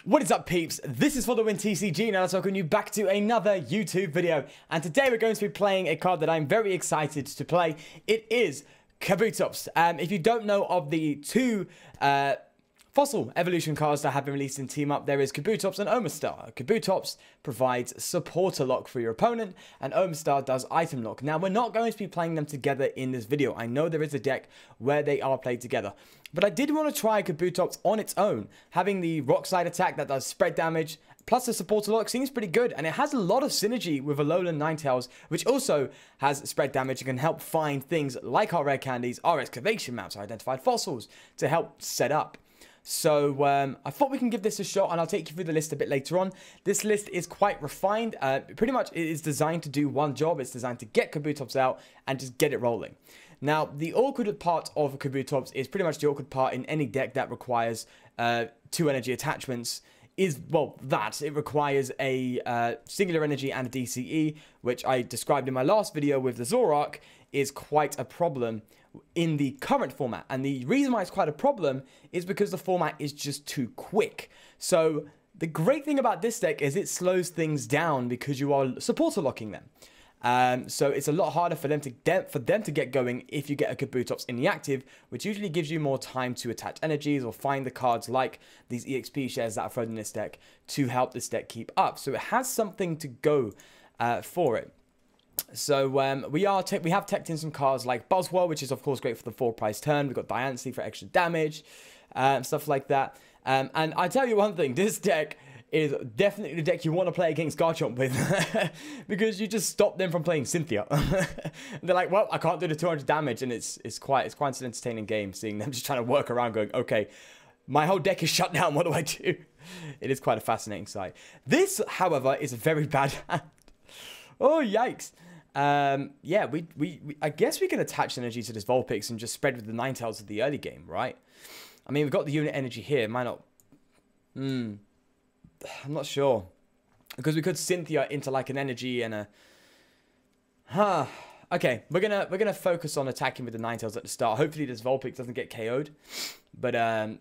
What is up, peeps? This is For The Win TCG, and I welcome you back to another YouTube video. And today we're going to be playing a card that I'm very excited to play. It is Kabutops. If you don't know of the two fossil evolution cards that have been released in Team Up, there is Kabutops and Omastar. Kabutops provides supporter lock for your opponent, and Omastar does item lock. Now, we're not going to be playing them together in this video. I know there is a deck where they are played together, but I did want to try Kabutops on its own. Having the rock slide attack that does spread damage, plus the supporter lock seems pretty good, and it has a lot of synergy with Alolan Ninetales, which also has spread damage and can help find things like our rare candies, our excavation maps, our identified fossils to help set up. So I thought we can give this a shot, and I'll take you through the list a bit later on. This list is quite refined. Pretty much it is designed to do one job. It's designed to get Kabutops out and just get it rolling. Now, the awkward part of Kabutops is pretty much the awkward part in any deck that requires 2 energy attachments. Well, it requires a singular energy and a DCE, which I described in my last video with the Zoroark, is quite a problem in the current format. And the reason why it's quite a problem is because the format is just too quick. So the great thing about this deck is it slows things down because you are supporter locking them. So it's a lot harder for them to get going if you get a Kabutops in the active, which usually gives you more time to attach energies or find the cards like these EXP shares that are thrown in this deck to help this deck keep up. So it has something to go for it. So we have teched in some cards like Buzzwell, which is of course great for the 4-price turn. We've got Diancie for extra damage, stuff like that. And I tell you one thing, this deck is definitely the deck you want to play against Garchomp with because you just stop them from playing Cynthia. They're like, well, I can't do the 200 damage, and it's quite an entertaining game seeing them just trying to work around, going, okay, my whole deck is shut down. What do I do? It is quite a fascinating sight. This, however, is a very bad hand. Oh, yikes. Yeah, I guess we can attach energy to this Vulpix and just spread with the Ninetales of the early game, right? I mean, we've got the unit energy here. Might not... I'm not sure. Because we could Cynthia into like an energy and a... Okay, we're gonna focus on attacking with the Ninetales at the start. Hopefully this Vulpix doesn't get KO'd. But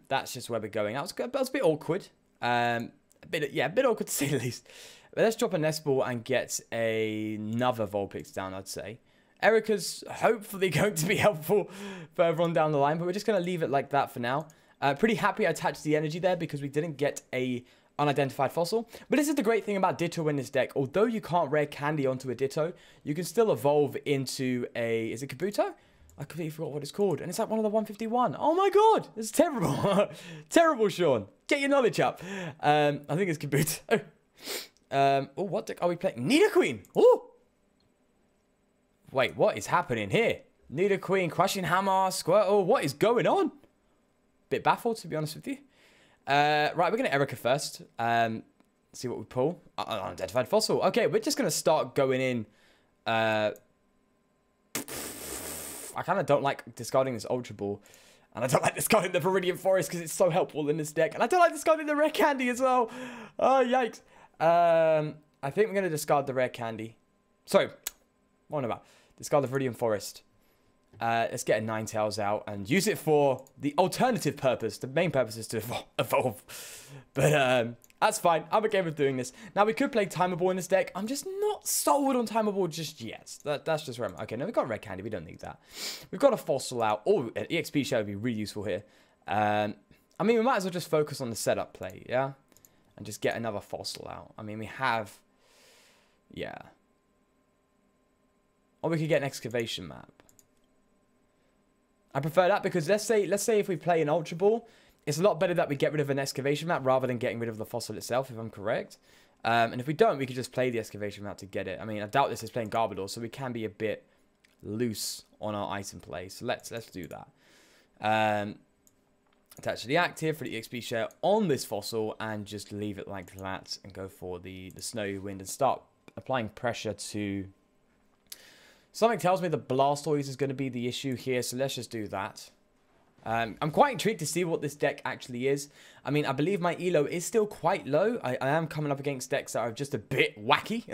that's just where we're going. That was a bit awkward. A bit awkward to say the least. But let's drop a Nest Ball and get another Vulpix down, I'd say. Erica's hopefully going to be helpful further on down the line, but we're just going to leave it like that for now. Pretty happy I attached the energy there because we didn't get a unidentified fossil. But this is the great thing about Ditto in this deck. Although you can't rare candy onto a Ditto, you can still evolve into a... Is it Kabuto? I completely forgot what it's called. And it's like one of the 151. Oh my god! It's terrible. Terrible, Sean. Get your knowledge up. I think it's Kabuto. Oh, what deck are we playing? Nidoqueen! Oh! Wait, what is happening here? Nidoqueen, Crushing Hammer, Squirtle, what is going on? Bit baffled, to be honest with you. Right, we're going to Erica first. See what we pull. Unidentified fossil. Okay, we're just going to start going in. I kind of don't like discarding this Ultra Ball. And I don't like discarding the Viridian Forest because it's so helpful in this deck. And I don't like discarding the rare candy as well. Oh, yikes. I think we're going to discard the rare candy. Sorry. What am I about? Discard the Viridian Forest. Let's get a Ninetales out and use it for the alternative purpose. The main purpose is to evolve. But that's fine. I'm okay with doing this. Now, we could play Timer Ball in this deck. I'm just not sold on Timer Ball just yet. That's just where I'm... Okay, no, we've got red candy. We don't need that. We've got a fossil out. Oh, an EXP share would be really useful here. I mean, we might as well just focus on the setup play, yeah? And just get another fossil out. I mean, we have... Yeah. Or we could get an excavation map. I prefer that because let's say if we play an Ultra Ball, it's a lot better that we get rid of an excavation map rather than getting rid of the fossil itself, if I'm correct. And if we don't, we could just play the excavation map to get it. I mean, I doubt this is playing Garbodor, so we can be a bit loose on our item play. So let's do that. Attach to the active for the XP share on this fossil and just leave it like that and go for the Snowy Wind and start applying pressure to... Something tells me the Blastoise is going to be the issue here, so let's just do that. I'm quite intrigued to see what this deck actually is. I mean, I believe my elo is still quite low. I am coming up against decks that are just a bit wacky,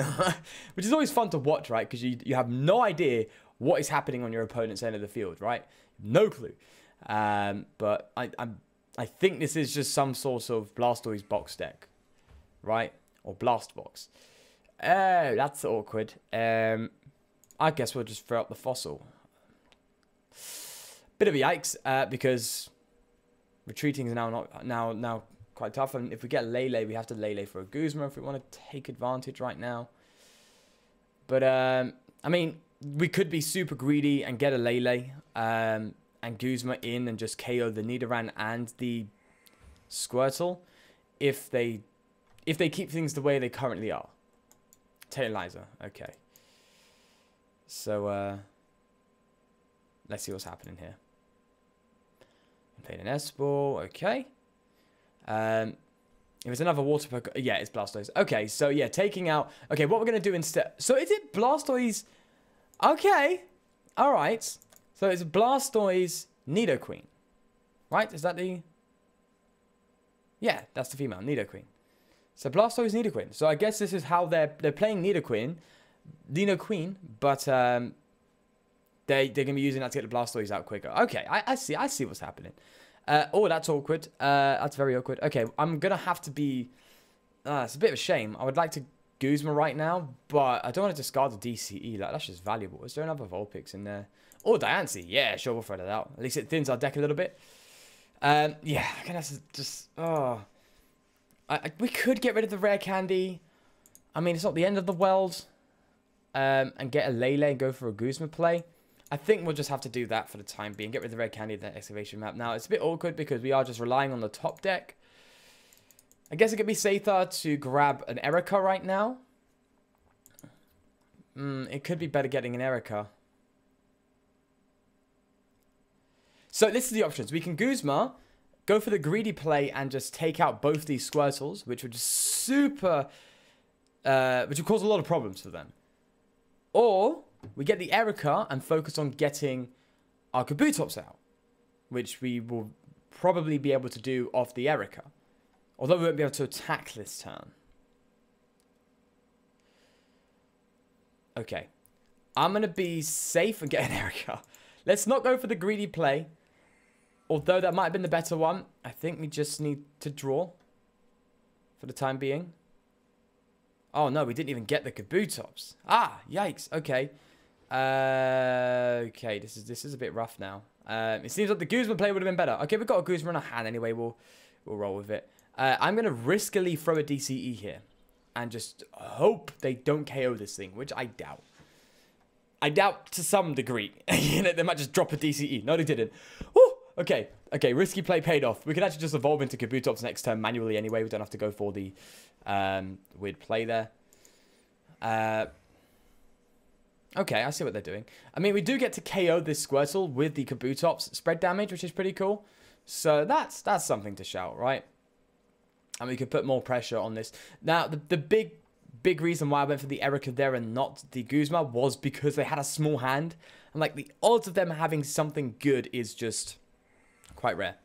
which is always fun to watch, right? Because you have no idea what is happening on your opponent's end of the field, right? No clue. But I'm I think this is just some sort of Blastoise box deck, right? Or Blast box. Oh, that's awkward. I guess we'll just throw up the fossil. Bit of a yikes, because retreating is now quite tough. And if we get Lele, we have to Lele for a Guzma if we want to take advantage right now. But I mean, we could be super greedy and get a Lele and Guzma in and just KO the Nidoran and the Squirtle if they keep things the way they currently are. Tailizer, okay. So let's see what's happening here. Played an S-Ball, okay. If it's another water Pokemon, yeah, it's Blastoise. Okay, so yeah, taking out. Okay, what we're gonna do instead? So is it Blastoise? Okay, all right. So it's Blastoise Nidoqueen, right? Is that the? Yeah, that's the female Nidoqueen. So Blastoise Nidoqueen. So I guess this is how they're playing Nidoqueen, but they're gonna be using that to get the Blastoise out quicker. Okay, I see what's happening. Oh, that's awkward. That's very awkward. Okay, I'm gonna have to be. It's a bit of a shame. I would like to Guzma right now, but I don't want to discard the DCE. Like, that's just valuable. Is there another Vulpix in there? Oh, Diancie. Yeah, sure, we'll throw that out. At least it thins our deck a little bit. Yeah, I'm gonna have to just. Oh, we could get rid of the rare candy. I mean, it's not the end of the world. And get a Lele and go for a Guzma play. I think we'll just have to do that for the time being. Get rid of the red candy and the excavation map. Now, it's a bit awkward because we are just relying on the top deck. I guess it could be safer to grab an Erica right now. It could be better getting an Erica. So this is the options. We can Guzma, go for the greedy play and just take out both these Squirtles, which would just super... which would cause a lot of problems for them. Or we get the Erica and focus on getting our Kabutops out, which we will probably be able to do off the Erica. Although we won't be able to attack this turn. Okay. I'm going to be safe and get an Erica. Let's not go for the greedy play. Although that might have been the better one. I think we just need to draw for the time being. Oh, no, we didn't even get the Kabutops. Ah, yikes. Okay. Okay, this is a bit rough now. It seems like the Guzma play would have been better. Okay, we've got a Guzma in our hand anyway. We'll roll with it. I'm going to riskily throw a DCE here. And just hope they don't KO this thing, which I doubt. I doubt to some degree. You know, they might just drop a DCE. No, they didn't. Woo! Okay, risky play paid off. We can actually just evolve into Kabutops next turn manually anyway. We don't have to go for the weird play there. Okay, I see what they're doing. I mean, we do get to KO this Squirtle with the Kabutops spread damage, which is pretty cool. So that's something to shout, right? And we could put more pressure on this. Now, the big reason why I went for the Erica there and not the Guzma was because they had a small hand. And, like, the odds of them having something good is just quite rare.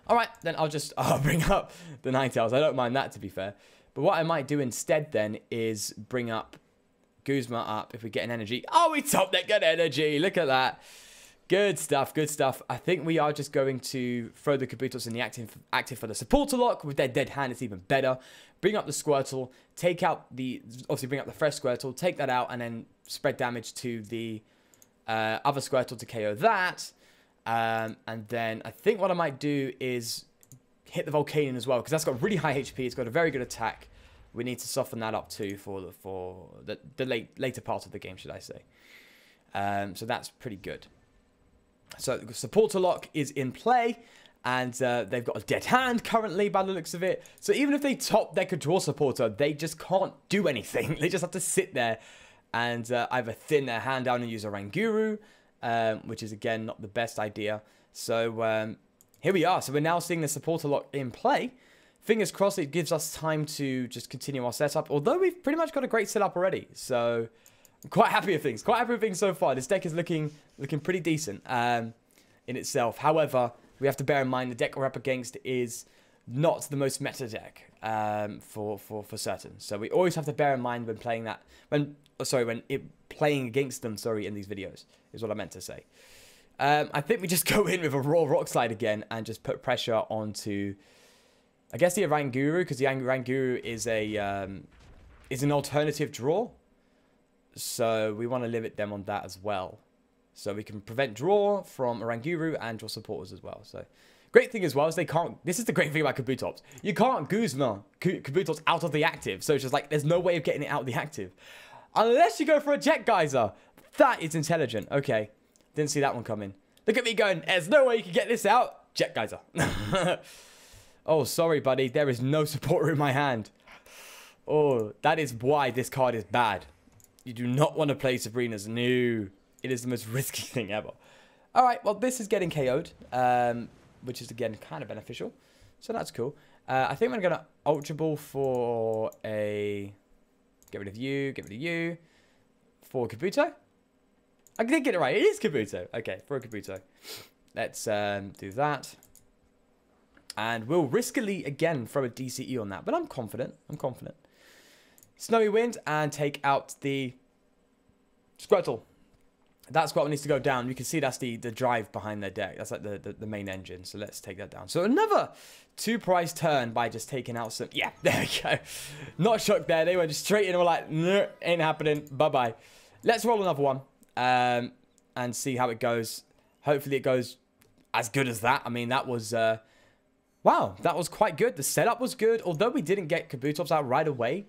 All right, then I'll bring up the Ninetales. I don't mind that, to be fair. But what I might do instead then is bring up Guzma up if we get an energy. Oh, we top deck an energy. Look at that. Good stuff, good stuff. I think we are just going to throw the Kabutops in the active for the supporter lock. With their dead hand, it's even better. Bring up the Squirtle, take out the... Obviously, bring up the fresh Squirtle, take that out, and then spread damage to the other Squirtle to KO that. And then I think what I might do is hit the Volcanion as well, because that's got really high HP. It's got a very good attack. We need to soften that up too for the later part of the game, should I say. So that's pretty good. So the supporter lock is in play, and they've got a dead hand currently by the looks of it. So even if they top deck a draw supporter, they just can't do anything. They just have to sit there and either thin their hand down and use a Ranguru, which is again not the best idea. So here we are. So we're now seeing the supporter lock in play. Fingers crossed it gives us time to just continue our setup. Although we've pretty much got a great setup already. So I'm quite happy with things. Quite happy with things so far. This deck is looking pretty decent in itself. However, we have to bear in mind the deck we're up against is not the most meta deck for certain. So we always have to bear in mind when playing that playing against them, in these videos is what I meant to say. I think we just go in with a raw rock slide again and just put pressure onto, I guess, the Oranguru, because the Oranguru is an alternative draw. So we want to limit them on that as well. So we can prevent draw from Oranguru and draw supporters as well. So great thing as well is they can't, this is the great thing about Kabutops. You can't Guzma Kabutops out of the active. So it's just like, there's no way of getting it out of the active. Unless you go for a Jet Geyser. That is intelligent. Okay. Didn't see that one coming. Look at me going, there's no way you can get this out. Jet Geyser. Oh, sorry, buddy. There is no supporter in my hand. Oh, that is why this card is bad. You do not want to play Sabrina's. No. It is the most risky thing ever. All right. Well, this is getting KO'd, which is, again, kind of beneficial. So that's cool. I think I'm going to Ultra Ball for a... Get rid of you. Get rid of you. For Kabuto. I did get it right. It is Kabuto. Okay, for a Kabuto. Let's do that. And we'll riskily, again, throw a DCE on that. But I'm confident. I'm confident. Snowy Wind and take out the Squirtle. That Squirtle needs to go down. You can see that's the drive behind their deck. That's like the main engine. So let's take that down. So another 2-price turn by just taking out some... Yeah, there we go. Not shocked there. They went just straight in and were like, no, ain't happening. Bye-bye. Let's roll another one. And see how it goes. Hopefully it goes as good as that. I mean, that was... wow, that was quite good. The setup was good. Although we didn't get Kabutops out right away.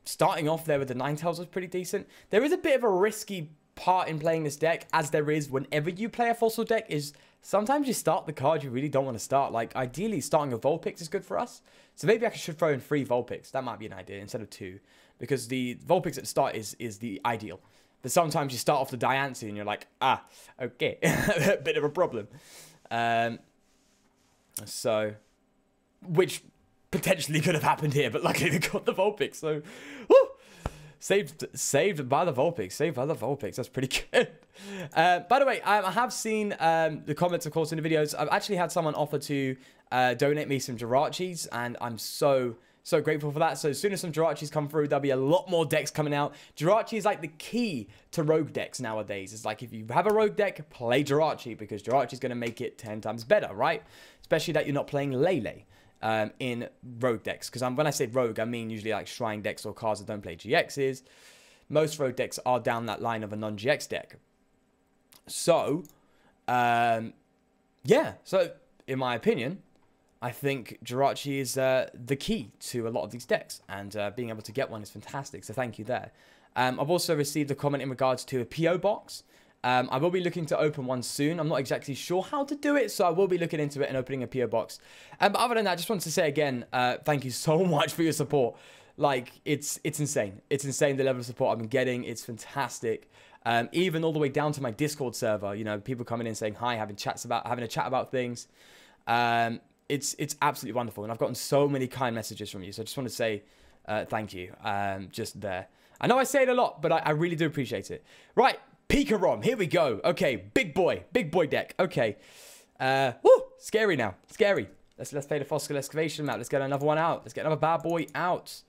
Starting off there with the Ninetales was pretty decent. There is a bit of a risky part in playing this deck, as there is whenever you play a fossil deck, is sometimes you start the card you really don't want to start. Like, ideally, starting a Vulpix is good for us. So maybe I should throw in 3 Vulpix. That might be an idea instead of 2. Because the Vulpix at the start is the ideal. But sometimes you start off the Diancie and you're like, ah, okay. A bit of a problem. So, which potentially could have happened here, but luckily they got the Vulpix. So, woo! Saved by the Vulpix. Saved by the Vulpix. That's pretty good. By the way, I have seen the comments, of course, in the videos. I've actually had someone offer to donate me some Jirachis, and I'm so grateful for that. So as soon as some Jirachis come through, there'll be a lot more decks coming out. Jirachi is like the key to rogue decks nowadays. It's like if you have a rogue deck, play Jirachi, because Jirachi is going to make it 10 times better, right? Especially that you're not playing Lele in rogue decks. Because when I say rogue, I mean usually like shrine decks or cards that don't play GXs. Most rogue decks are down that line of a non-GX deck. So, yeah. So, in my opinion, I think Jirachi is the key to a lot of these decks, and being able to get one is fantastic, so thank you there. I've also received a comment in regards to a PO box. I will be looking to open one soon. I'm not exactly sure how to do it, so I will be looking into it and opening a PO box. But other than that, I just wanted to say again, thank you so much for your support. Like, it's insane. It's insane the level of support I've been getting. It's fantastic. Even all the way down to my Discord server, you know, people coming in saying hi, having a chat about things. It's absolutely wonderful, and I've gotten so many kind messages from you, so I just want to say thank you, just there. I know I say it a lot, but I really do appreciate it. Right, PikaRom, here we go. Okay, big boy deck. Okay, woo, scary now, scary. Let's play the Fossil Excavation map. Let's get another one out. Let's get another bad boy out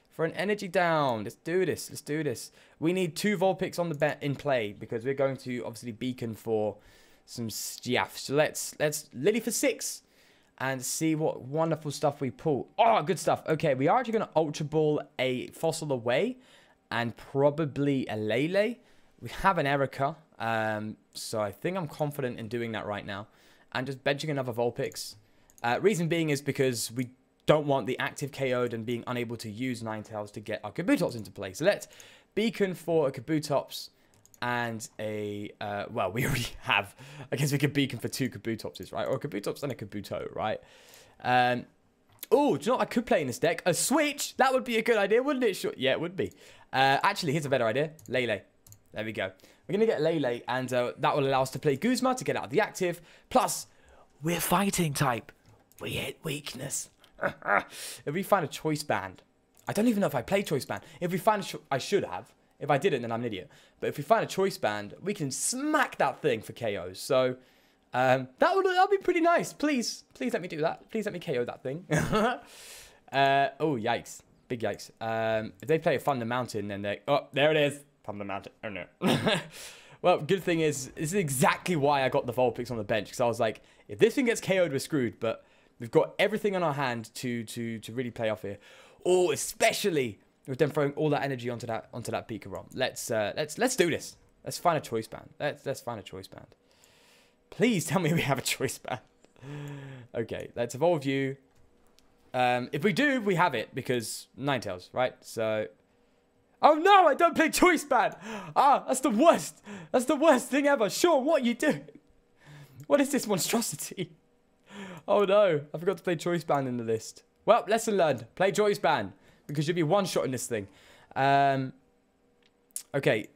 for an energy down. Let's do this. Let's do this. We need 2 Vulpix on the bet in play, because we're going to obviously beacon for some Stiaf. So let's Lily for 6. And see what wonderful stuff we pull. Oh, good stuff. Okay, we are actually going to Ultra Ball a Fossil away. And probably a Lele. We have an Erica. So I think I'm confident in doing that right now. And just benching another Vulpix. Reason being is because we don't want the active KO'd and being unable to use Ninetales to get our Kabutops into play. So let's beacon for a Kabutops. And a, well, we already have, I guess we could beacon for 2 Kabutopses, right? Or a Kabutops and a Kabuto, right? Oh, do you know what I could play in this deck? A Switch! That would be a good idea, wouldn't it? Sure. Yeah, it would be. Actually, here's a better idea. Lele. There we go. We're going to get Lele, and that will allow us to play Guzma to get out of the active. Plus, we're fighting type. We hit weakness. If we find a Choice Band. I don't even know if I play Choice Band. If we find I should have. If I didn't, then I'm an idiot. But if we find a Choice Band, we can smack that thing for KOs. So, that'll be pretty nice. Please let me do that. Please let me KO that thing. Oh, yikes. Big yikes. If they play a Thunder Mountain, then they... Oh, there it is. Thunder Mountain. Oh, no. Well, good thing is, this is exactly why I got the Vulpix on the bench. Because I was like, if this thing gets KO'd, we're screwed. But we've got everything on our hand to really play off here. Oh, especially with them throwing all that energy onto that PikaRom. Let's do this. Let's find a choice band. Let's find a choice band. Please tell me we have a choice band. Okay, let's evolve you. If we do, we have it because Ninetales, right? So, oh no, I don't play choice band. Ah, that's the worst. That's the worst thing ever. Sean, what are you doing? What is this monstrosity? Oh no, I forgot to play choice band in the list. Well, lesson learned. Play choice band because you'll be one shot in this thing. Okay,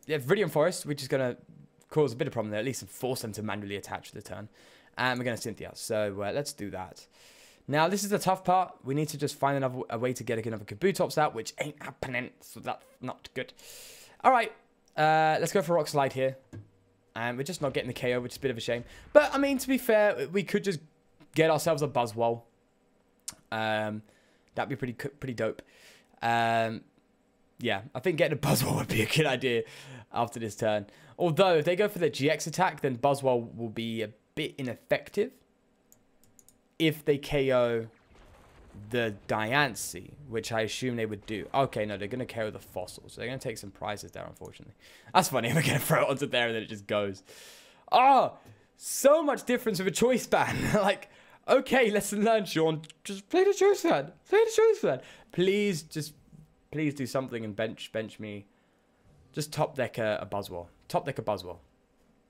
yeah, Viridian Forest, which is gonna cause a bit of problem there. At least force them to manually attach the turn. And we're gonna Cynthia. So let's do that. Now, this is the tough part. We need to just find a way to get another Kabutops out, which ain't happening, so that's not good. All right, let's go for Rock Slide here. And we're just not getting the KO, which is a bit of a shame. But, I mean, to be fair, we could just get ourselves a Buzzwole. That'd be pretty dope. Yeah, I think getting a Buzzwole would be a good idea after this turn. Although, if they go for the GX attack, then Buzzwole will be a bit ineffective if they KO the Diancie, which I assume they would do. Okay, no, they're going to KO the fossils. So they're going to take some prizes there, unfortunately. That's funny. We're going to throw it onto there and then it just goes. Oh, so much difference with a choice band. Like, okay, lesson learned, Sean. Just play the choice band. Play the choice band. Please, please do something and bench me. Just top deck a Buzzwole. Top deck a Buzzwole.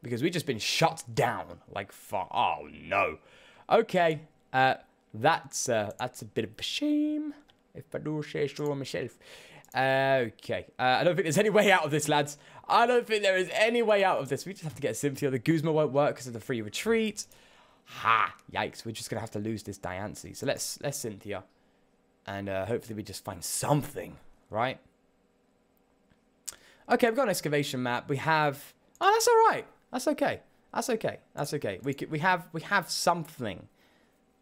Because we've just been shut down. Like, fuck. Oh, no. Okay. That's a bit of a shame, if I do say so myself. Okay, I don't think there's any way out of this, lads. I don't think there is any way out of this. We just have to get a Cynthia. The Guzma won't work because of the free retreat. Ha! Yikes! We're just gonna have to lose this Diancie. So let's Cynthia, and hopefully we just find something, right? Okay, we've got an excavation map. We have. Oh, that's all right. That's okay. That's okay. That's okay. We have something.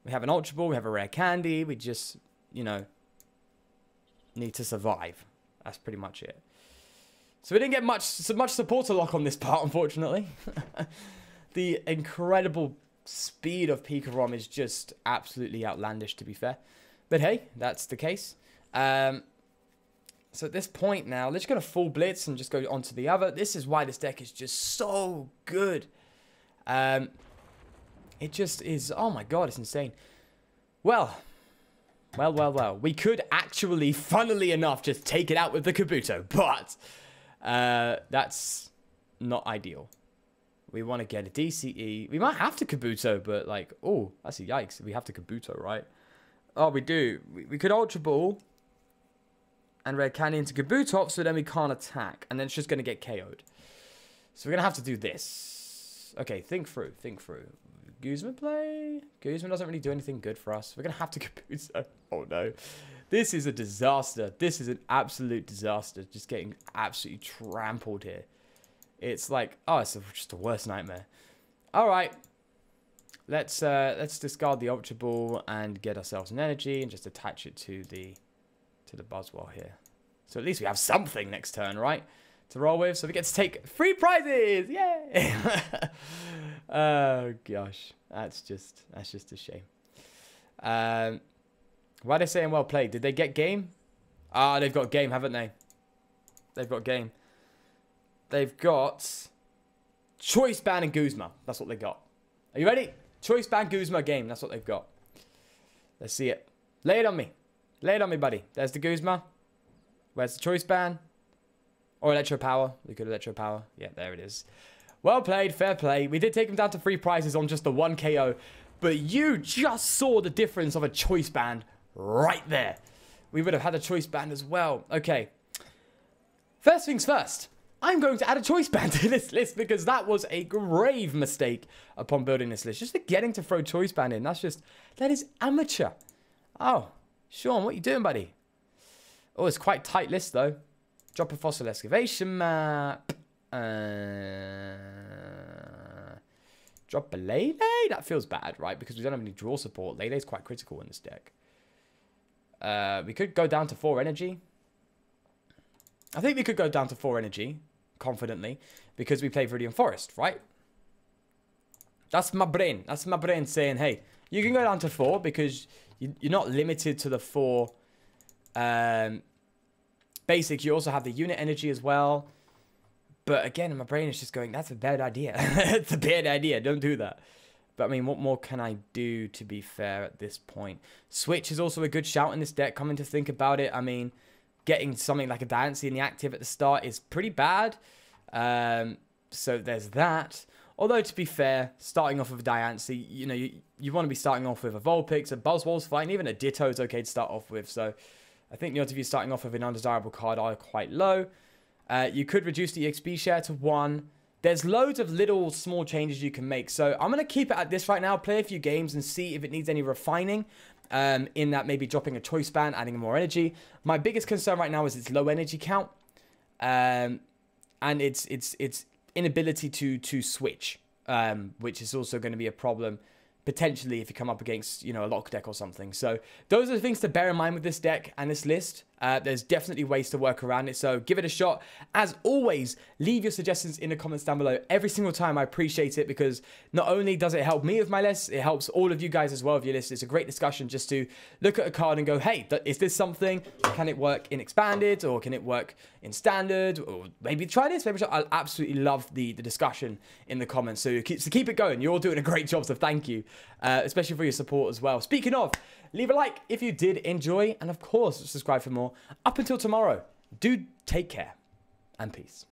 We have an Ultra Ball, we have a rare candy, we just, you know, need to survive. That's pretty much it. So we didn't get much supporter lock on this part, unfortunately. The incredible speed of PikaRom is just absolutely outlandish, to be fair. But hey, that's the case. So at this point now, let's go to full blitz and just go on to the other. This is why this deck is just so good. It just is, oh my god, it's insane. Well. We could actually, funnily enough, just take it out with the Kabuto, but that's not ideal. We want to get a DCE. We might have to Kabuto, but like, oh, that's a yikes. We have to Kabuto, right? Oh, we do. We could Ultra Ball and Red Candy into Kabutops, so then we can't attack, and then it's just going to get KO'd. So we're going to have to do this. Okay, think through. Guzma play? Guzma doesn't really do anything good for us. We're going to have to Kabuto. Oh, no. This is a disaster. This is an absolute disaster. Just getting absolutely trampled here. It's like, oh, it's just a worst nightmare. All right. Let's discard the Ultra Ball and get ourselves an energy and just attach it to the Buzzwole here. So at least we have something next turn, right? To roll with, so we get to take 3 prizes! Yay! Oh gosh, that's just a shame. Why are they saying well played? Did they get game? Ah, they've got game, haven't they? They've got game. They've got Choice Band and Guzma. That's what they got. Are you ready? Choice Band, Guzma, game. That's what they've got. Let's see it. Lay it on me. Lay it on me, buddy. There's the Guzma. Where's the Choice Band? Or Electro Power. We could Electro Power. Yeah, there it is. Well played. Fair play. We did take him down to 3 prizes on just the 1 KO. But you just saw the difference of a Choice Band right there. We would have had a Choice Band as well. Okay. First things first. I'm going to add a Choice Band to this list because that was a grave mistake upon building this list. Just forgetting to throw Choice Band in. That is amateur. Oh, Sean, what are you doing, buddy? Oh, it's quite tight list, though. Drop a fossil excavation map. Drop a Lele? That feels bad, right? Because we don't have any draw support. Lele's quite critical in this deck. We could go down to 4 energy. I think we could go down to 4 energy, confidently. because we play Viridian Forest, right? That's my brain. That's my brain saying, hey, you can go down to 4 because you're not limited to the 4 basic. You also have the unit energy as well. But again, my brain is just going, that's a bad idea. It's a bad idea. Don't do that. But I mean, what more can I do, to be fair, at this point? Switch is also a good shout in this deck, coming to think about it. I mean, getting something like a Diancie in the active at the start is pretty bad. So there's that. Although, to be fair, starting off with a Diancie, you know, you want to be starting off with a Vulpix, a Buzzwole's fine, even a Ditto is okay to start off with. So I think the odds of you starting off with an undesirable card are quite low. You could reduce the EXP share to 1. There's loads of little small changes you can make. So I'm going to keep it at this right now, play a few games and see if it needs any refining. In that maybe dropping a choice band, adding more energy. My biggest concern right now is its low energy count. And its inability to switch. Which is also going to be a problem potentially if you come up against, you know, a lock deck or something. So those are the things to bear in mind with this deck and this list. There's definitely ways to work around it, so give it a shot. As always, leave your suggestions in the comments down below. Every single time, I appreciate it, because not only does it help me with my list, it helps all of you guys as well with your list. It's a great discussion just to look at a card and go, hey, is this something? Can it work in expanded, or can it work in standard? Or maybe try this, maybe try. I absolutely love the discussion in the comments, so keep it going. You're all doing a great job, so thank you, especially for your support as well. Speaking of, leave a like if you did enjoy, and of course, subscribe for more. Up until tomorrow, do take care, and peace.